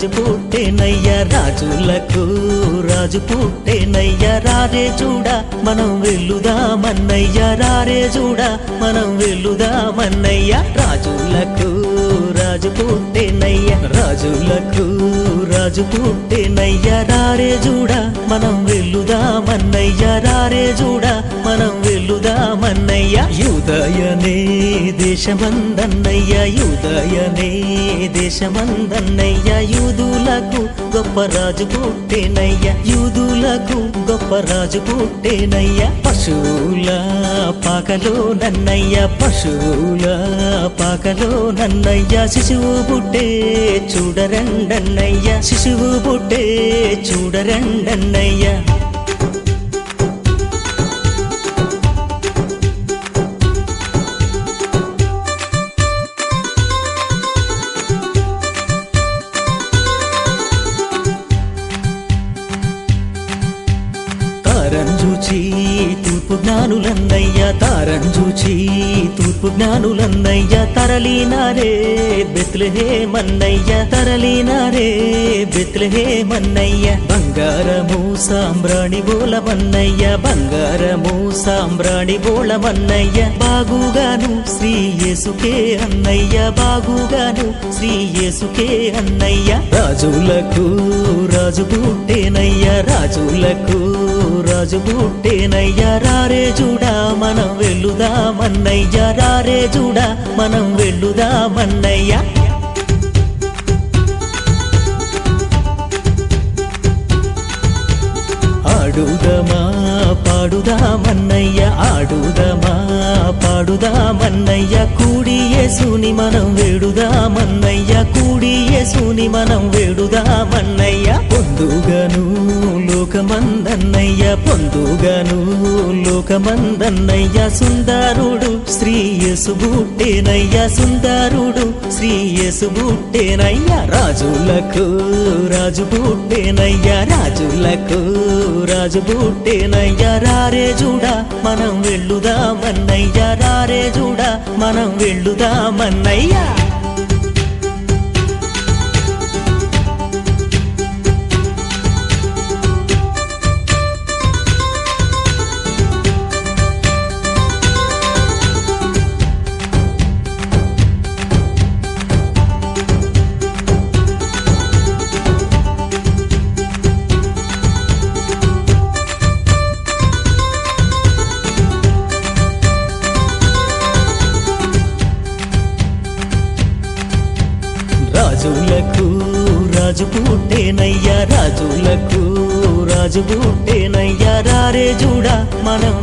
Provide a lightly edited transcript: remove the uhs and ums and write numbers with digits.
రాజు పుట్టేనయ్యా రాజులకు రాజు పుట్టేనయ్యా రారే చూడా మనం వెళ్లుదామన్నయ్యా రారే చూడా మనం వెళ్లుదామన్నయ్యా రాజులకు రాజు పుట్టేనయ్యా రాజులకు రాజు పుట్టేనయ్యా రారే చూడా మనం వెళ్లుదామన్నయ్యా రారే చూడా మనం వెళ్లుదామన్నయ్యా యూదయనే దేశమందన్నయ్యా యూదయనే దేశమందన్నయ్యా యూదులకు గొప్ప రాజు పుట్టేనయ్యా యూదులకు గొప్ప రాజు పుట్టేనయ్యా పశువుల పాకలో నన్నయ్యా పశువుల పాకలో నన్నయ్యా శిశువు పుట్టే చూడరండన్నయ్యా శిశువు పుట్టే చూడరండన్నయ్యా తారంజూచి తూర్పు జ్ఞానులన్నయ్యా తారంజూచి తూర్పు జ్ఞానులన్నయ్యా తరలినారే బెత్లెహేమన్నయ్యా తరలినారే బెత్లెహేమన్నయ్యా బంగారము సాంబ్రాణి బోళమన్నయ్యా బంగారము సాంబ్రాణి బోళమన్నయ్యా బాగుగాను శ్రీ యేసుకే అన్నయ్యా బాగుగాను శ్రీ యేసుకే అన్నయ్యా రాజులకు రాజు పుట్టేనయ్యా రాజులకు రాజు పుట్టేనయ్యా రారే చూడా మనం వెళ్లుదామన్నయ్యా రారే చూడా మనం వెళ్లుదామన్నయ్యా ఆడుదమా పాడుదామన్నయ్యా ఆడుదమా పాడుదామన్నయ్యా కూడి యేసుని మనం వేడుదామన్నయ్యా కూడి యేసుని మనం వేడుదామన్నయ్యా పొందుగను లోకమందన్నయ్యా పొందుగను లోకమందన్నయ్యా సుందరుడు శ్రీ యేసు పుట్టేనయ్యా సుందరుడు శ్రీ యేసు పుట్టేనయ్యా రాజులకు రాజు పుట్టేనయ్యా రాజులకు రాజు పుట్టేనయ్యా రారే చూడా మనం వెళ్లుదామన్నయ్యా రారే చూడా మనం వెళ్లుదామన్నయ్యా రాజులకు రాజు పుట్టేనయ్యా రాజులకు రాజు పుట్టేనయ్యా రారే చూడా మనం